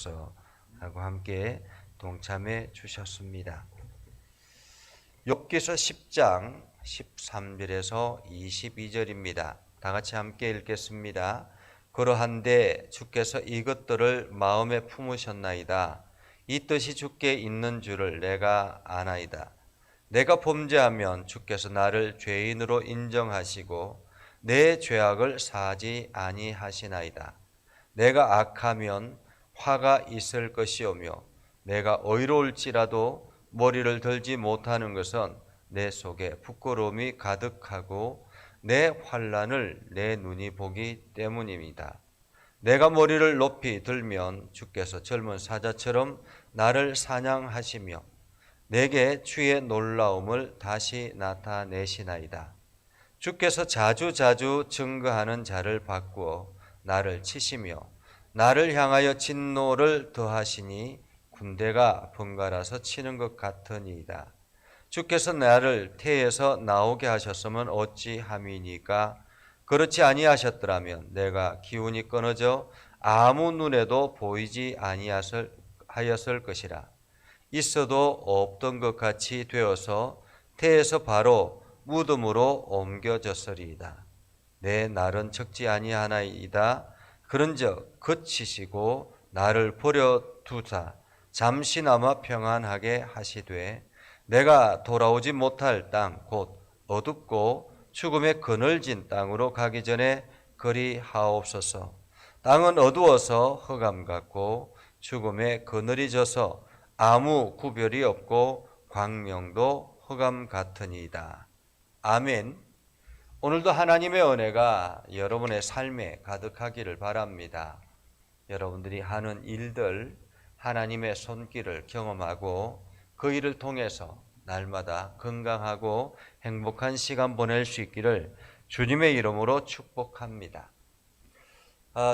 주옵소서 하고 함께 동참해 주셨습니다. 욥기서 10장 13절에서 22절입니다. 다 같이 함께 읽겠습니다. 그러한데 주께서 이것들을 마음에 품으셨나이다. 이 뜻이 주께 있는 줄을 내가 아나이다. 내가 범죄하면 주께서 나를 죄인으로 인정하시고 내 죄악을 사하지 아니하시나이다. 내가 악하면 화가 있을 것이오며 내가 의로울지라도 머리를 들지 못하는 것은 내 속에 부끄러움이 가득하고 내 환난을 내 눈이 보기 때문입니다. 내가 머리를 높이 들면 주께서 젊은 사자처럼 나를 사냥하시며 내게 주의 놀라움을 다시 나타내시나이다. 주께서 자주자주 증거하는 자를 바꾸어 나를 치시며 나를 향하여 진노를 더하시니 군대가 번갈아서 치는 것 같으니이다. 주께서 나를 태에서 나오게 하셨으면 어찌함이니까? 그렇지 아니하셨더라면 내가 기운이 끊어져 아무 눈에도 보이지 아니하였을 것이라. 있어도 없던 것 같이 되어서 태에서 바로 무덤으로 옮겨졌으리이다. 내 날은 적지 아니하나이다. 그런즉 그치시고 나를 버려 두사 잠시나마 평안하게 하시되 내가 돌아오지 못할 땅 곧 어둡고 죽음의 그늘진 땅으로 가기 전에 그리 하옵소서. 땅은 어두워서 흑암 같고 죽음의 그늘이 져서 아무 구별이 없고 광명도 흑암 같으니이다. 아멘. 오늘도 하나님의 은혜가 여러분의 삶에 가득하기를 바랍니다. 여러분들이 하는 일들 하나님의 손길을 경험하고 그 일을 통해서 날마다 건강하고 행복한 시간 보낼 수 있기를 주님의 이름으로 축복합니다.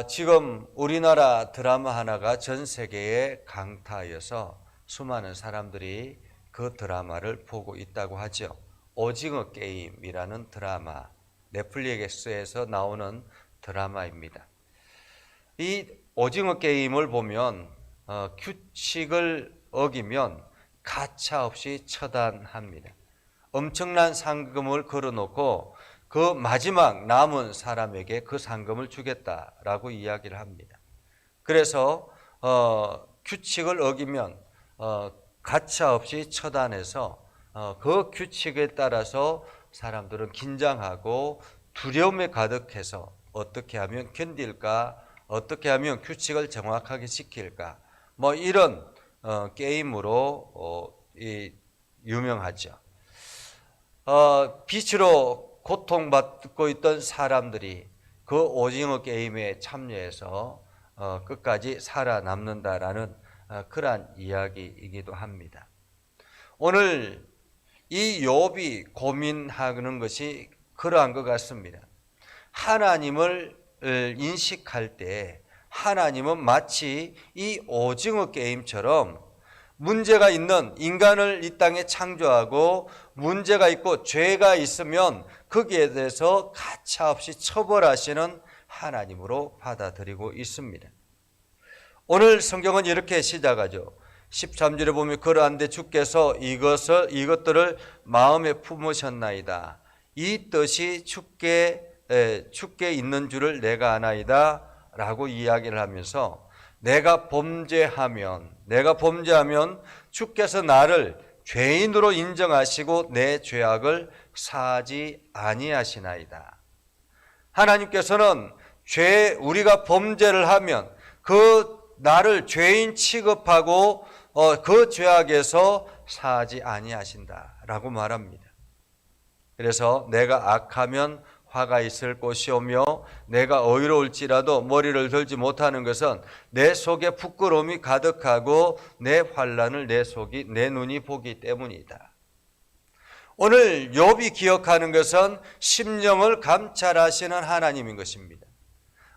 지금 우리나라 드라마 하나가 전 세계에 강타하여서 수많은 사람들이 그 드라마를 보고 있다고 하죠. 오징어 게임이라는 드라마, 넷플릭스에서 나오는 드라마입니다. 이 오징어 게임을 보면 규칙을 어기면 가차없이 처단합니다. 엄청난 상금을 걸어놓고 그 마지막 남은 사람에게 그 상금을 주겠다라고 이야기를 합니다. 그래서 규칙을 어기면 가차없이 처단해서 그 규칙에 따라서 사람들은 긴장하고 두려움에 가득해서 어떻게 하면 견딜까, 어떻게 하면 규칙을 정확하게 지킬까, 뭐 이런 게임으로 유명하죠. 빛으로 고통받고 있던 사람들이 그 오징어 게임에 참여해서 끝까지 살아남는다라는 그러한 이야기이기도 합니다. 오늘 이 욥이 고민하는 것이 그러한 것 같습니다. 하나님을 인식할 때 하나님은 마치 이 오징어 게임처럼 문제가 있는 인간을 이 땅에 창조하고 문제가 있고 죄가 있으면 거기에 대해서 가차없이 처벌하시는 하나님으로 받아들이고 있습니다. 오늘 성경은 이렇게 시작하죠. 13절에 보면 그러한데 주께서 이것들을 마음에 품으셨나이다. 이 뜻이 주께 있는 줄을 내가 아나이다 라고 이야기를 하면서 내가 범죄하면 주께서 나를 죄인으로 인정하시고 내 죄악을 사하지 아니하시나이다. 하나님께서는 우리가 범죄를 하면 그 나를 죄인 취급하고 그 죄악에서 사하지 아니하신다라고 말합니다. 그래서 내가 악하면 화가 있을 것이오며 내가 의로울지라도 머리를 들지 못하는 것은 내 속에 부끄러움이 가득하고 내 환난을 내 눈이 보기 때문이다. 오늘 욥이 기억하는 것은 심령을 감찰하시는 하나님인 것입니다.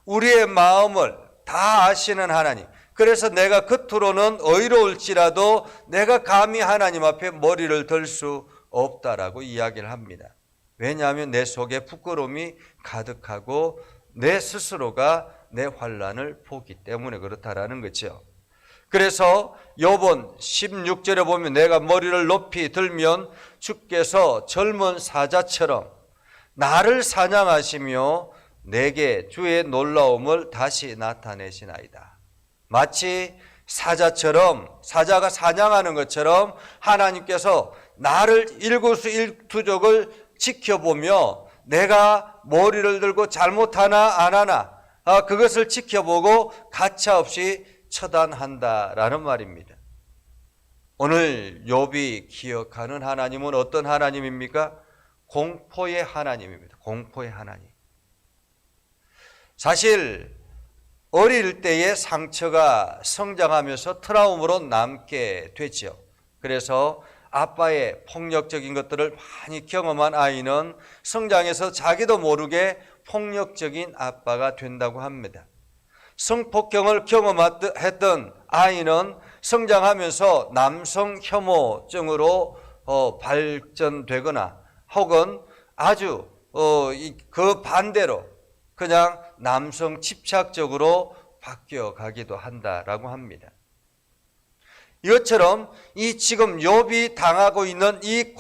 우리의 마음을 다 아시는 하나님. 그래서 내가 겉으로는 의로울지라도 내가 감히 하나님 앞에 머리를 들 수 없다라고 이야기를 합니다. 왜냐하면 내 속에 부끄러움이 가득하고 내 스스로가 내 환난을 보기 때문에 그렇다라는 거죠. 그래서 욥은 16절에 보면 내가 머리를 높이 들면 주께서 젊은 사자처럼 나를 사냥하시며 내게 주의 놀라움을 다시 나타내시나이다. 마치 사자처럼, 사자가 사냥하는 것처럼 하나님께서 나를 일거수일투족을 지켜보며 내가 머리를 들고 잘못하나 안 하나 그것을 지켜보고 가차없이 처단한다라는 말입니다. 오늘 욥이 기억하는 하나님은 어떤 하나님입니까? 공포의 하나님입니다. 공포의 하나님. 사실 어릴 때의 상처가 성장하면서 트라우마로 남게 되죠. 그래서 아빠의 폭력적인 것들을 많이 경험한 아이는 성장해서 자기도 모르게 폭력적인 아빠가 된다고 합니다. 성폭행을 경험했던 아이는 성장하면서 남성 혐오증으로 발전되거나 혹은 아주 그 반대로 그냥 남성 집착적으로 바뀌어 가기도 한다라고 합니다. 이것처럼 이 지금 욥이 당하고 있는 이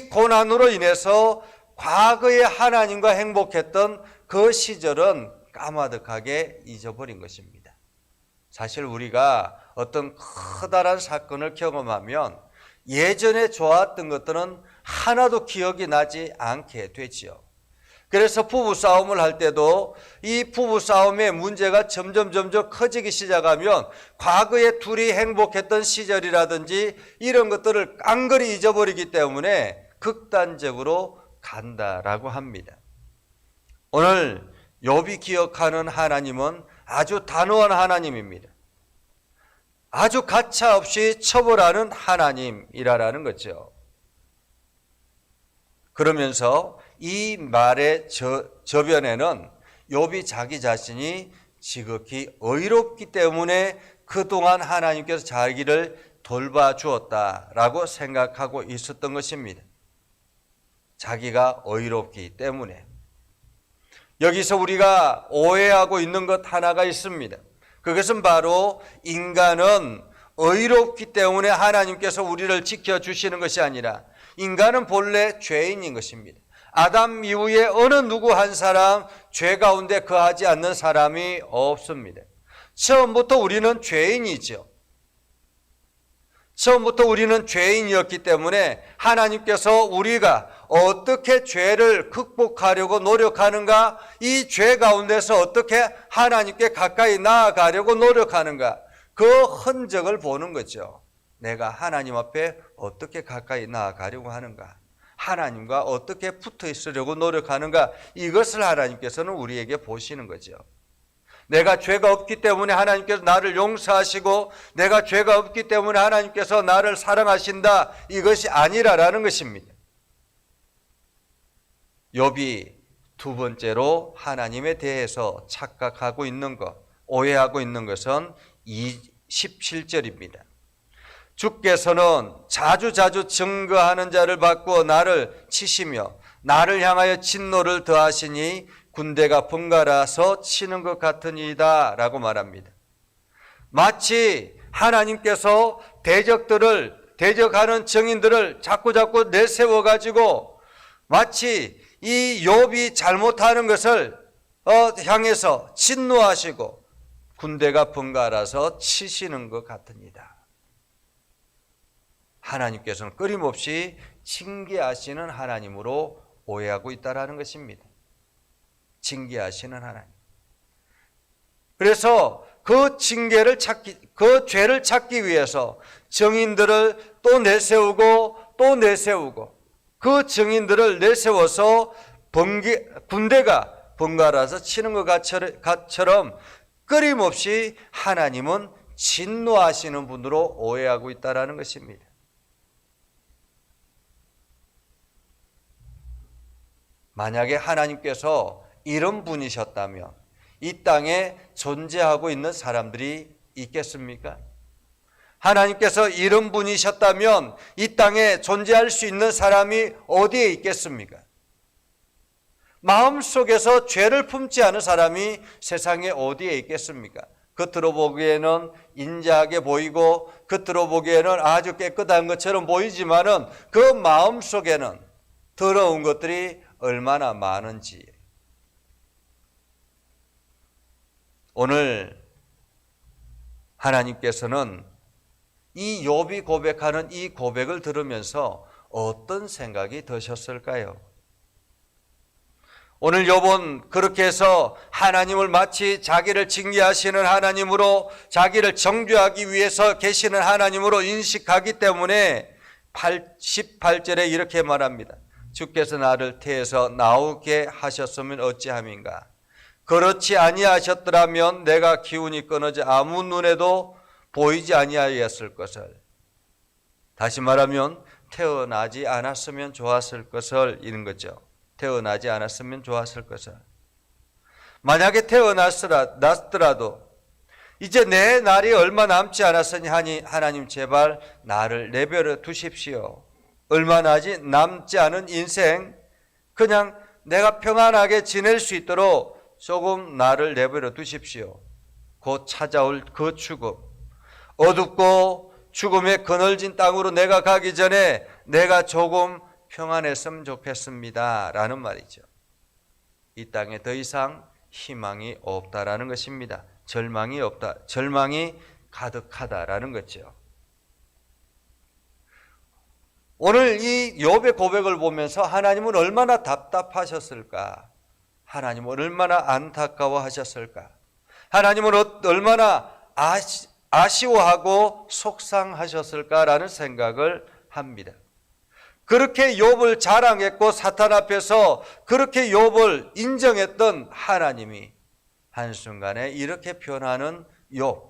고난으로 인해서 과거에 하나님과 행복했던 그 시절은 까마득하게 잊어버린 것입니다. 사실 우리가 어떤 커다란 사건을 경험하면 예전에 좋았던 것들은 하나도 기억이 나지 않게 되지요. 그래서 부부싸움을 할 때도 이 부부싸움의 문제가 점점 커지기 시작하면 과거에 둘이 행복했던 시절이라든지 이런 것들을 깡그리 잊어버리기 때문에 극단적으로 간다라고 합니다. 오늘 욥이 기억하는 하나님은 아주 단호한 하나님입니다. 아주 가차없이 처벌하는 하나님이라는 거죠. 그러면서 이 말의 저변에는 욥이 자기 자신이 지극히 의롭기 때문에 그동안 하나님께서 자기를 돌봐주었다라고 생각하고 있었던 것입니다. 자기가 의롭기 때문에. 여기서 우리가 오해하고 있는 것 하나가 있습니다. 그것은 바로 인간은 의롭기 때문에 하나님께서 우리를 지켜주시는 것이 아니라 인간은 본래 죄인인 것입니다. 아담 이후에 어느 누구 한 사람 죄 가운데 거하지 않는 사람이 없습니다. 처음부터 우리는 죄인이죠. 처음부터 우리는 죄인이었기 때문에 하나님께서 우리가 어떻게 죄를 극복하려고 노력하는가, 이 죄 가운데서 어떻게 하나님께 가까이 나아가려고 노력하는가, 그 흔적을 보는 거죠. 내가 하나님 앞에 어떻게 가까이 나아가려고 하는가, 하나님과 어떻게 붙어 있으려고 노력하는가, 이것을 하나님께서는 우리에게 보시는 거죠. 내가 죄가 없기 때문에 하나님께서 나를 용서하시고 내가 죄가 없기 때문에 하나님께서 나를 사랑하신다, 이것이 아니라라는 것입니다. 욥이 두 번째로 하나님에 대해서 착각하고 있는 것, 오해하고 있는 것은 17절입니다. 주께서는 자주자주 증거하는 자를 바꾸어 나를 치시며 나를 향하여 진노를 더하시니 군대가 번갈아서 치는 것 같으니이다 라고 말합니다. 마치 하나님께서 대적하는 증인들을 자꾸 내세워 가지고 마치 이 욥이 잘못하는 것을 향해서 진노하시고 군대가 번갈아서 치시는 것 같으니이다. 하나님께서는 끊임없이 징계하시는 하나님으로 오해하고 있다는 것입니다. 징계하시는 하나님. 그래서 그 죄를 찾기 위해서 증인들을 또 내세우고 그 증인들을 내세워서 군대가 번갈아서 치는 것처럼 끊임없이 하나님은 진노하시는 분으로 오해하고 있다는 것입니다. 만약에 하나님께서 이런 분이셨다면 이 땅에 존재하고 있는 사람들이 있겠습니까? 하나님께서 이런 분이셨다면 이 땅에 존재할 수 있는 사람이 어디에 있겠습니까? 마음속에서 죄를 품지 않은 사람이 세상에 어디에 있겠습니까? 겉으로 보기에는 인자하게 보이고 겉으로 보기에는 아주 깨끗한 것처럼 보이지만은 그 마음속에는 더러운 것들이 얼마나 많은지. 오늘 하나님께서는 이 욥이 고백하는 이 고백을 들으면서 어떤 생각이 드셨을까요? 오늘 욥은 그렇게 해서 하나님을 마치 자기를 징계하시는 하나님으로, 자기를 정죄하기 위해서 계시는 하나님으로 인식하기 때문에 18절에 이렇게 말합니다. 주께서 나를 태에서 나오게 하셨으면 어찌함인가. 그렇지 아니하셨더라면 내가 기운이 끊어져 아무 눈에도 보이지 아니하였을 것을. 다시 말하면 태어나지 않았으면 좋았을 것을 이런 거죠. 태어나지 않았으면 좋았을 것을. 만약에 태어났더라도 이제 내 날이 얼마 남지 않았으니 하나님 제발 나를 내버려 두십시오. 얼마 남지 않은 인생 그냥 내가 평안하게 지낼 수 있도록 조금 나를 내버려 두십시오. 곧 찾아올 그 죽음, 어둡고 죽음에 그늘진 땅으로 내가 가기 전에 내가 조금 평안했으면 좋겠습니다 라는 말이죠. 이 땅에 더 이상 희망이 없다라는 것입니다. 절망이 없다, 절망이 가득하다라는 거죠. 오늘 이 욥의 고백을 보면서 하나님은 얼마나 답답하셨을까? 하나님은 얼마나 안타까워하셨을까? 하나님은 얼마나 아쉬워하고 속상하셨을까라는 생각을 합니다. 그렇게 욥을 자랑했고 사탄 앞에서 그렇게 욥을 인정했던 하나님이 한순간에 이렇게 변하는 욥,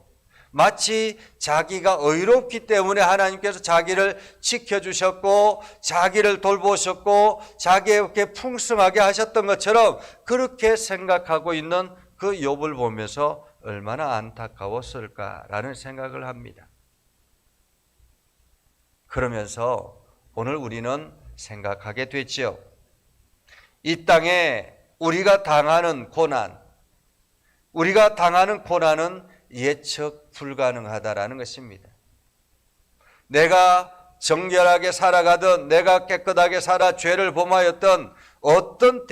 마치 자기가 의롭기 때문에 하나님께서 자기를 지켜주셨고 자기를 돌보셨고 자기에게 풍성하게 하셨던 것처럼 그렇게 생각하고 있는 그 욥을 보면서 얼마나 안타까웠을까라는 생각을 합니다. 그러면서 오늘 우리는 생각하게 되지요. 이 땅에 우리가 당하는 고난은 예측 불가능하다라는 것입니다. 내가 정결하게 살아가든 내가 깨끗하게 살아 죄를 범하였던 어떤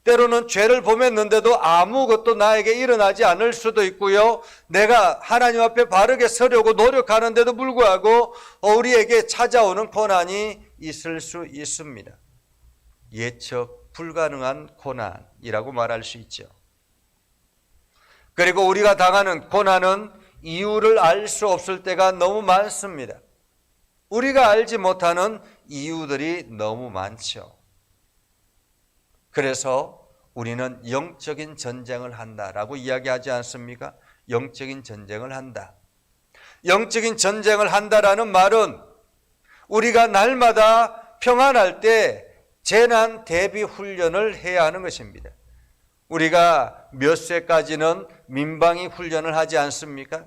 때로는 죄를 범했는데도 아무것도 나에게 일어나지 않을 수도 있고요. 내가 하나님 앞에 바르게 서려고 노력하는데도 불구하고 우리에게 찾아오는 고난이 있을 수 있습니다. 예측 불가능한 고난이라고 말할 수 있죠. 그리고 우리가 당하는 고난은 이유를 알 수 없을 때가 너무 많습니다. 우리가 알지 못하는 이유들이 너무 많죠. 그래서 우리는 영적인 전쟁을 한다라고 이야기하지 않습니까? 영적인 전쟁을 한다. 영적인 전쟁을 한다라는 말은 우리가 날마다 평안할 때 재난 대비 훈련을 해야 하는 것입니다. 우리가 몇 세까지는 민방위 훈련을 하지 않습니까?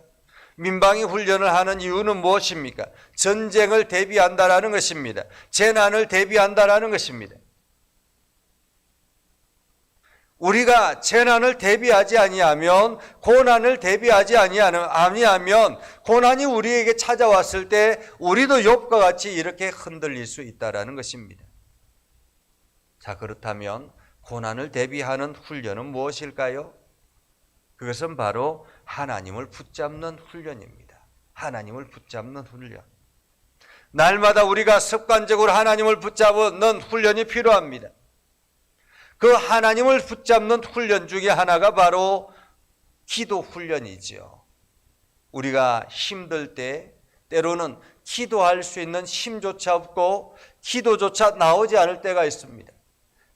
민방위 훈련을 하는 이유는 무엇입니까? 전쟁을 대비한다라는 것입니다. 재난을 대비한다라는 것입니다. 우리가 재난을 대비하지 아니하면, 고난을 대비하지 아니하면 고난이 우리에게 찾아왔을 때 우리도 욥과 같이 이렇게 흔들릴 수 있다라는 것입니다. 자, 그렇다면 고난을 대비하는 훈련은 무엇일까요? 그것은 바로 하나님을 붙잡는 훈련입니다. 하나님을 붙잡는 훈련. 날마다 우리가 습관적으로 하나님을 붙잡는 훈련이 필요합니다. 그 하나님을 붙잡는 훈련 중에 하나가 바로 기도 훈련이지요. 우리가 힘들 때 때로는 기도할 수 있는 힘조차 없고 기도조차 나오지 않을 때가 있습니다.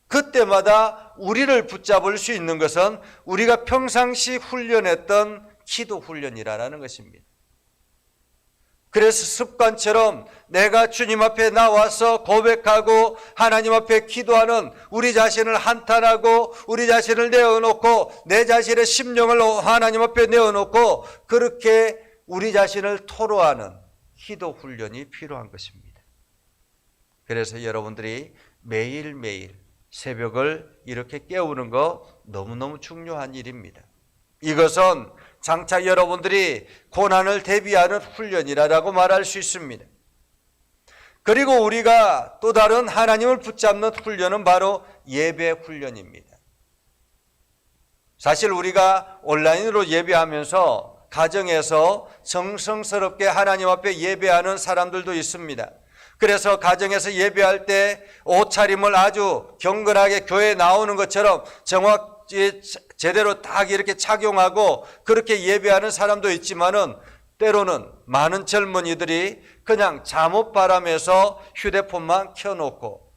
그때마다 우리를 붙잡을 수 있는 것은 우리가 평상시 훈련했던 기도 훈련이라는 것입니다. 그래서 습관처럼 내가 주님 앞에 나와서 고백하고 하나님 앞에 기도하는 우리 자신을 한탄하고 우리 자신을 내어놓고 내 자신의 심령을 하나님 앞에 내어놓고 그렇게 우리 자신을 토로하는 기도 훈련이 필요한 것입니다. 그래서 여러분들이 매일매일 새벽을 이렇게 깨우는 거 너무너무 중요한 일입니다. 이것은 장차 여러분들이 고난을 대비하는 훈련이라고 말할 수 있습니다. 그리고 우리가 또 다른 하나님을 붙잡는 훈련은 바로 예배 훈련입니다. 사실 우리가 온라인으로 예배하면서 가정에서 정성스럽게 하나님 앞에 예배하는 사람들도 있습니다. 그래서 가정에서 예배할 때 옷차림을 아주 경건하게 교회에 나오는 것처럼 정확히 제대로 딱 이렇게 착용하고 그렇게 예배하는 사람도 있지만은 때로는 많은 젊은이들이 그냥 잠옷바람에서 휴대폰만 켜놓고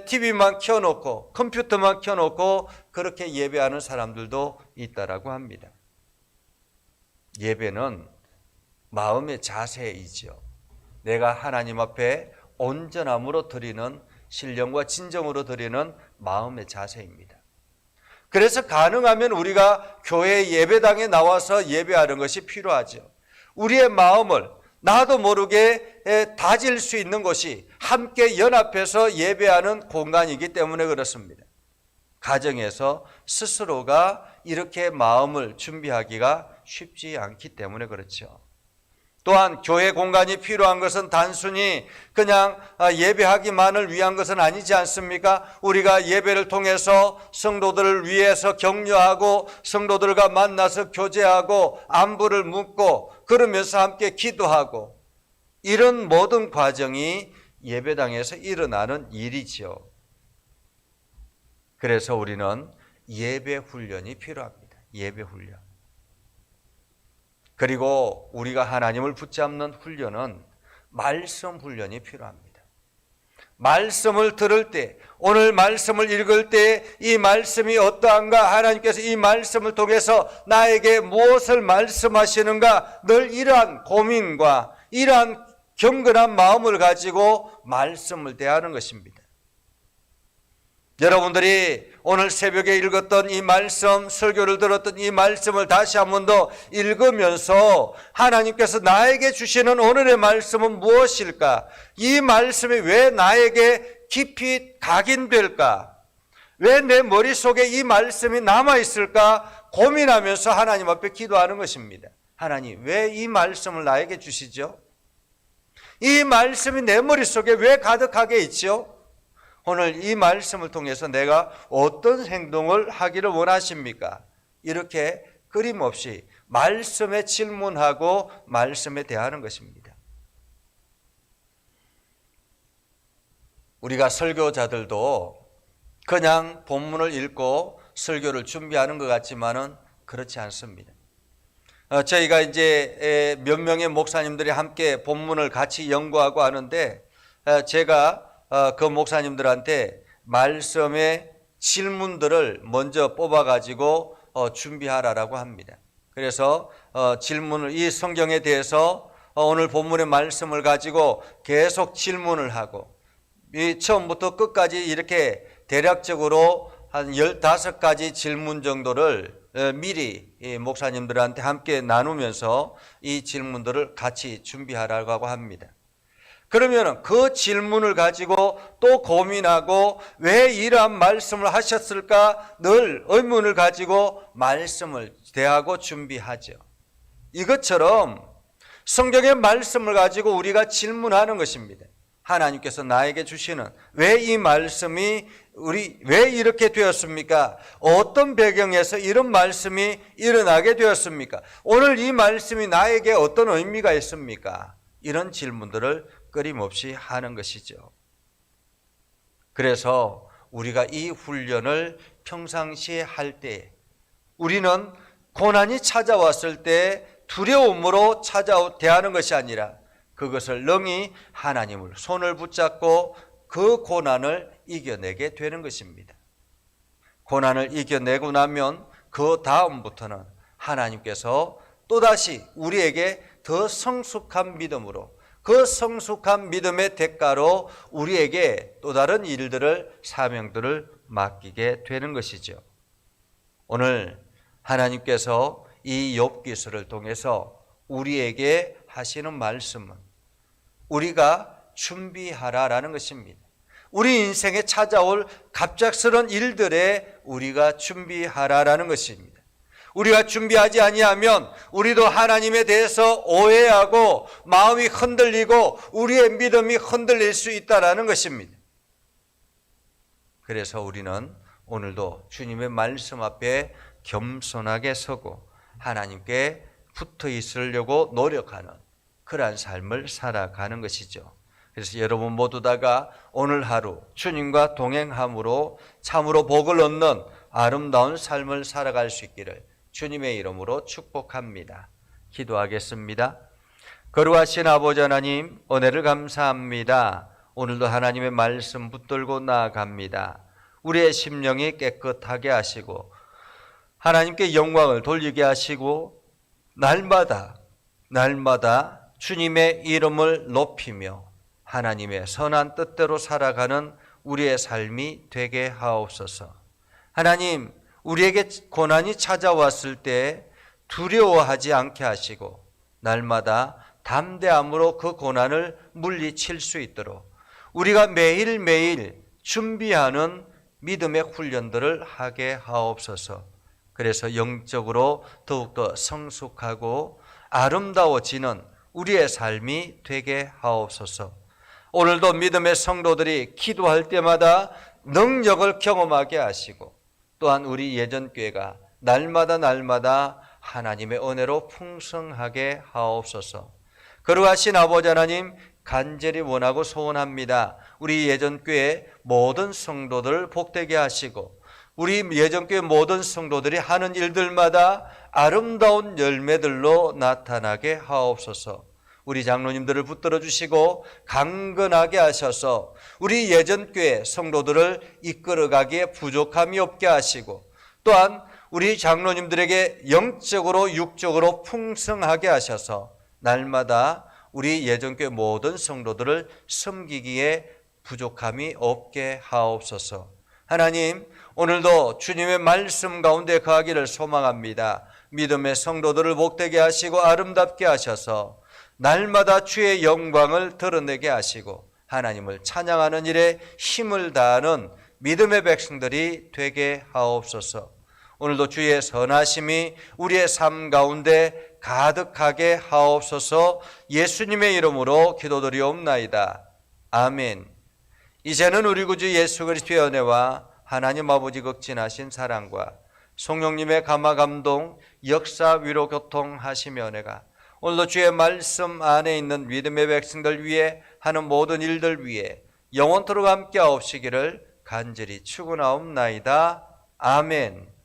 TV만 켜놓고 컴퓨터만 켜놓고 그렇게 예배하는 사람들도 있다라고 합니다. 예배는 마음의 자세이죠. 내가 하나님 앞에 온전함으로 드리는, 신령과 진정으로 드리는 마음의 자세입니다. 그래서 가능하면 우리가 교회 예배당에 나와서 예배하는 것이 필요하죠. 우리의 마음을 나도 모르게 다질 수 있는 곳이 함께 연합해서 예배하는 공간이기 때문에 그렇습니다. 가정에서 스스로가 이렇게 마음을 준비하기가 쉽지 않기 때문에 그렇죠. 또한 교회 공간이 필요한 것은 단순히 그냥 예배하기만을 위한 것은 아니지 않습니까? 우리가 예배를 통해서 성도들을 위해서 격려하고 성도들과 만나서 교제하고 안부를 묻고 그러면서 함께 기도하고 이런 모든 과정이 예배당에서 일어나는 일이지요. 그래서 우리는 예배 훈련이 필요합니다. 예배 훈련. 그리고 우리가 하나님을 붙잡는 훈련은 말씀 훈련이 필요합니다. 말씀을 들을 때, 오늘 말씀을 읽을 때 이 말씀이 어떠한가, 하나님께서 이 말씀을 통해서 나에게 무엇을 말씀하시는가, 늘 이러한 고민과 이러한 경건한 마음을 가지고 말씀을 대하는 것입니다. 여러분들이 오늘 새벽에 읽었던 이 말씀, 설교를 들었던 이 말씀을 다시 한 번 더 읽으면서 하나님께서 나에게 주시는 오늘의 말씀은 무엇일까? 이 말씀이 왜 나에게 깊이 각인될까? 왜 내 머릿속에 이 말씀이 남아있을까? 고민하면서 하나님 앞에 기도하는 것입니다. 하나님, 왜 이 말씀을 나에게 주시죠? 이 말씀이 내 머릿속에 왜 가득하게 있죠? 오늘 이 말씀을 통해서 내가 어떤 행동을 하기를 원하십니까? 이렇게 끊임없이 말씀에 질문하고 말씀에 대하는 것입니다. 우리가 설교자들도 그냥 본문을 읽고 설교를 준비하는 것 같지만은 그렇지 않습니다. 저희가 이제 몇 명의 목사님들이 함께 본문을 같이 연구하고 하는데 제가 그 목사님들한테 말씀의 질문들을 먼저 뽑아가지고 준비하라고 합니다. 그래서 질문을, 이 성경에 대해서 오늘 본문의 말씀을 가지고 계속 질문을 하고 이 처음부터 끝까지 이렇게 대략적으로 한 15가지 질문 정도를 미리 목사님들한테 함께 나누면서 이 질문들을 같이 준비하라고 합니다. 그러면 그 질문을 가지고 또 고민하고 왜 이러한 말씀을 하셨을까 늘 의문을 가지고 말씀을 대하고 준비하죠. 이것처럼 성경의 말씀을 가지고 우리가 질문하는 것입니다. 하나님께서 나에게 주시는 왜 이 말씀이 왜 이렇게 되었습니까? 어떤 배경에서 이런 말씀이 일어나게 되었습니까? 오늘 이 말씀이 나에게 어떤 의미가 있습니까? 이런 질문들을 끊임없이 하는 것이죠. 그래서 우리가 이 훈련을 평상시에 할 때 우리는 고난이 찾아왔을 때 두려움으로 대하는 것이 아니라 그것을 능히 하나님을 손을 붙잡고 그 고난을 이겨내게 되는 것입니다. 고난을 이겨내고 나면 그 다음부터는 하나님께서 또다시 우리에게 더 성숙한 믿음으로 그 성숙한 믿음의 대가로 우리에게 또 다른 일들을, 사명들을 맡기게 되는 것이죠. 오늘 하나님께서 이 욥기서를 통해서 우리에게 하시는 말씀은 우리가 준비하라라는 것입니다. 우리 인생에 찾아올 갑작스러운 일들에 우리가 준비하라라는 것입니다. 우리가 준비하지 아니하면 우리도 하나님에 대해서 오해하고 마음이 흔들리고 우리의 믿음이 흔들릴 수 있다는 것입니다. 그래서 우리는 오늘도 주님의 말씀 앞에 겸손하게 서고 하나님께 붙어 있으려고 노력하는 그러한 삶을 살아가는 것이죠. 그래서 여러분 모두 다가 오늘 하루 주님과 동행함으로 참으로 복을 얻는 아름다운 삶을 살아갈 수 있기를 주님의 이름으로 축복합니다. 기도하겠습니다. 거룩하신 아버지 하나님, 은혜를 감사합니다. 오늘도 하나님의 말씀 붙들고 나아갑니다. 우리의 심령이 깨끗하게 하시고 하나님께 영광을 돌리게 하시고 날마다 주님의 이름을 높이며 하나님의 선한 뜻대로 살아가는 우리의 삶이 되게 하옵소서. 하나님, 우리에게 고난이 찾아왔을 때 두려워하지 않게 하시고 날마다 담대함으로 그 고난을 물리칠 수 있도록 우리가 매일매일 준비하는 믿음의 훈련들을 하게 하옵소서. 그래서 영적으로 더욱더 성숙하고 아름다워지는 우리의 삶이 되게 하옵소서. 오늘도 믿음의 성도들이 기도할 때마다 능력을 경험하게 하시고 또한 우리 예전교회가 날마다 하나님의 은혜로 풍성하게 하옵소서. 거룩하신 아버지 하나님, 간절히 원하고 소원합니다. 우리 예전교회 모든 성도들을 복되게 하시고 우리 예전교회 모든 성도들이 하는 일들마다 아름다운 열매들로 나타나게 하옵소서. 우리 장로님들을 붙들어 주시고 강건하게 하셔서 우리 예전교회 성도들을 이끌어가기에 부족함이 없게 하시고 또한 우리 장로님들에게 영적으로 육적으로 풍성하게 하셔서 날마다 우리 예전교회 모든 성도들을 섬기기에 부족함이 없게 하옵소서. 하나님, 오늘도 주님의 말씀 가운데 거하기를 소망합니다. 믿음의 성도들을 복되게 하시고 아름답게 하셔서 날마다 주의 영광을 드러내게 하시고 하나님을 찬양하는 일에 힘을 다하는 믿음의 백성들이 되게 하옵소서. 오늘도 주의 선하심이 우리의 삶 가운데 가득하게 하옵소서. 예수님의 이름으로 기도드리옵나이다. 아멘. 이제는 우리 구주 예수 그리스도의 은혜와 하나님 아버지 극진하신 사랑과 성령님의 감화 감동 역사 위로 교통하시며 은혜가 오늘도 주의 말씀 안에 있는 믿음의 백성들 위해 하는 모든 일들 위해 영원토록 함께 하옵시기를 간절히 축원하옵나이다. 아멘.